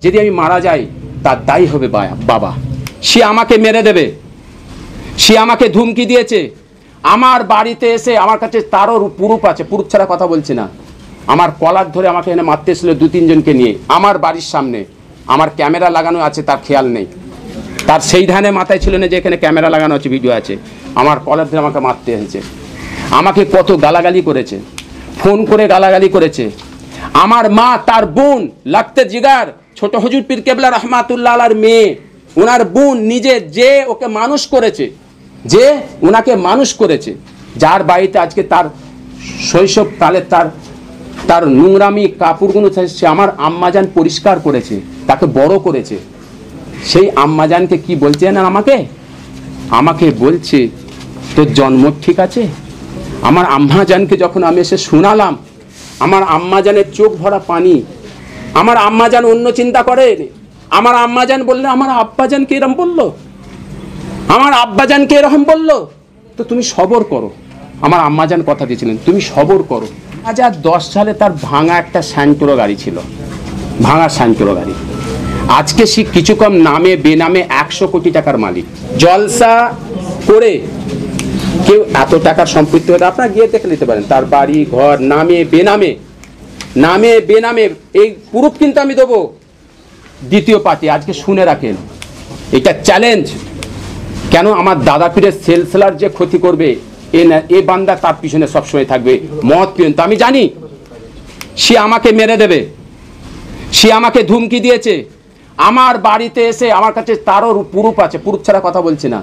যদি আমি মারা যাই তার দায়ী হবে বাবা। সে আমাকে মেরে দেবে, সে আমাকে ধুমকি দিয়েছে। আমার বাড়িতে এসে আমার কাছে তারও পুরুপ আছে, পুরুপ ছাড়া কথা বলছি না। আমার কলার ধরে আমাকে এনে মারতে এসেছিল 2-3 জনকে নিয়ে আমার বাড়ির সামনে। আমার ক্যামেরা লাগানো আছে, তার খেয়াল নেই, তার সেই ধানে মাথায় ছিল না যে এখানে ক্যামেরা লাগানো আছে, ভিডিও আছে। আমার কলার ধরে আমাকে মারতে এসেছে। আমাকে কত গালাগালি করেছে, ফোন করে গালাগালি করেছে। আমার মা, তার বোন লাগতে জিগার ছোট হুজুর পীর কেবলা রহমাতুল্লাহ আলার মেয়ে, ওনার বোন নিজে যে ওকে মানুষ করেছে, যে ওনাকে মানুষ করেছে, যার বাড়িতে আজকে তার শৈশবকালে তার নোংরামি কাপড়গুলো সে আমার আম্মাজান পরিষ্কার করেছে, তাকে বড় করেছে। সেই আম্মাজানকে কি বলছে না আমাকে বলছে তোর জন্ম ঠিক আছে। আমার আম্মাজানকে যখন আমি এসে শোনালাম, আমার আম্মাজানের চোখ ভরা পানি। আমার আম্মাজান অন্য চিন্তা করে, আমার আম্মাজান বললে আমার আব্বাজানকে এরকম বললো, আমার আব্বাজানকে এরকম বললো। তো তুমি সবর করো। আমার আম্মাজান কথা দিয়েছিলেন তুমি সবর করো। 2010 সালে তার ভাঙা একটা স্যান্টোরো গাড়ি ছিল, ভাঙা স্যান্টোরো গাড়ি। আজকে সে কিছু কম নামে বেনামে 100 কোটি টাকার মালিক। জলসা করে কেউ এত টাকার সম্পত্তি হতে আপনারা গিয়ে দেখে নিতে পারেন, তার বাড়ি ঘর নামে বেনামে। এই প্রুফ কিন্তু আমি দেবো দ্বিতীয় পার্টি। আজকে শুনে রাখেন, এটা চ্যালেঞ্জ। কেন আমার দাদা পীরের সেলসেলার যে ক্ষতি করবে এ বান্দা তার পিছনে সবসময় থাকবে মত পিয়ন। তো আমি জানি সে আমাকে মেরে দেবে, সে আমাকে ধুমকি দিয়েছে। আমার বাড়িতে এসে আমার কাছে তারও পুরুপ আছে, পুরুপ ছাড়া কথা বলছি না।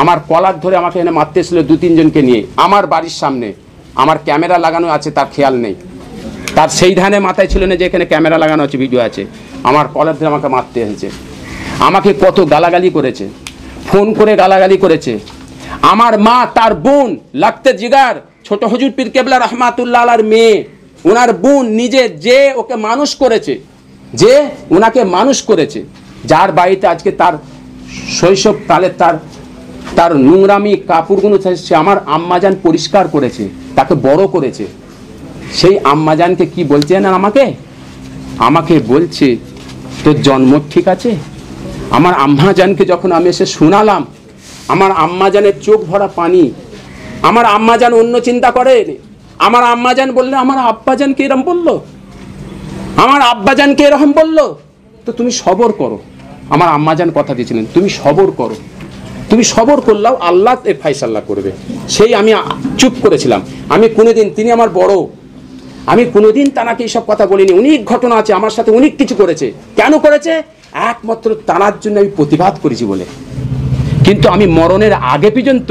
আমার কলার ধরে আমাকে এনে মারতে এসেছিল 2-3 জনকে নিয়ে আমার বাড়ির সামনে। আমার ক্যামেরা লাগানো আছে, তার খেয়াল নেই, তার সেই ধানে মাথায় ছিল না যে এখানে ক্যামেরা লাগানো আছে, ভিডিও আছে। আমার কলার ধরে আমাকে মারতে এসেছে। আমাকে কত গালাগালি করেছে, ফোন করে গালাগালি করেছে। আমার মা, তার বোন লাগতে জিগার ছোট হুজুর পীর কেবলা রহমাতুল্লাহ আলার মেয়ে, ওনার বোন নিজে যে ওকে মানুষ করেছে, যে ওনাকে মানুষ করেছে, যার বাড়িতে আজকে তার শৈশবকালে তার নোংরামি কাপড়গুলো সে আমার আম্মাজান পরিষ্কার করেছে, তাকে বড় করেছে। সেই আম্মাজানকে কি বলছে না আমাকে বলছে তোর জন্ম ঠিক আছে। আমার আম্মাজানকে যখন আমি এসে শোনালাম, আমার আম্মাজানের চোখ ভরা পানি। আমার আম্মাজান অন্য চিন্তা করে, আমার আম্মাজান বললে আমার আব্বাজানকে এরকম বললো, আমার আব্বাজানকে এরকম বললো। তো তুমি সবর করো। আমার আম্মাজান কথা দিয়েছিলেন তুমি সবর করো। তুমি সবর করলেও আল্লাহ এর ফায়সাল্লা করবে। সেই আমি চুপ করেছিলাম। আমি কোনোদিন, তিনি আমার বড়, আমি কোনোদিন তানাকে এইসব কথা বলিনি। অনেক ঘটনা আছে, আমার সাথে অনেক কিছু করেছে। কেন করেছে? একমাত্র তানার জন্য আমি প্রতিবাদ করেছি বলে। কিন্তু আমি মরণের আগে পর্যন্ত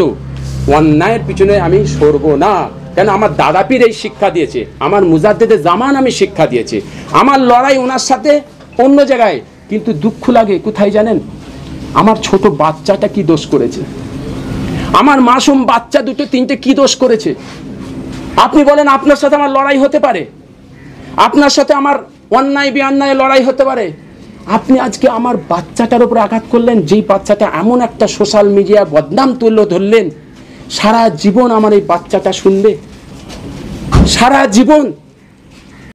অন্যায়ের পিছনে আমি সরব না। কেন? আমার দাদা পীর এই শিক্ষা দিয়েছে, আমার মুজাদ্দেদে জামান আমি শিক্ষা দিয়েছে। আমার লড়াই ওনার সাথে অন্য জায়গায়। কিন্তু দুঃখ লাগে কোথায় জানেন? আমার ছোট বাচ্চাটা কি দোষ করেছে, আমার মাসুম বাচ্চা 2-3টে কি দোষ করেছে? আপনি বলেন আপনার সাথে আমার লড়াই হতে পারে, আপনার সাথে আমার অন্যায় বেঅন্যায় লড়াই হতে পারে। আপনি আজকে আমার বাচ্চাটার উপর আঘাত করলেন, যেই বাচ্চাটা এমন একটা সোশ্যাল মিডিয়া বদনাম তুলে ধরলেন। সারা জীবন আমার এই বাচ্চাটা শুনবে, সারা জীবন।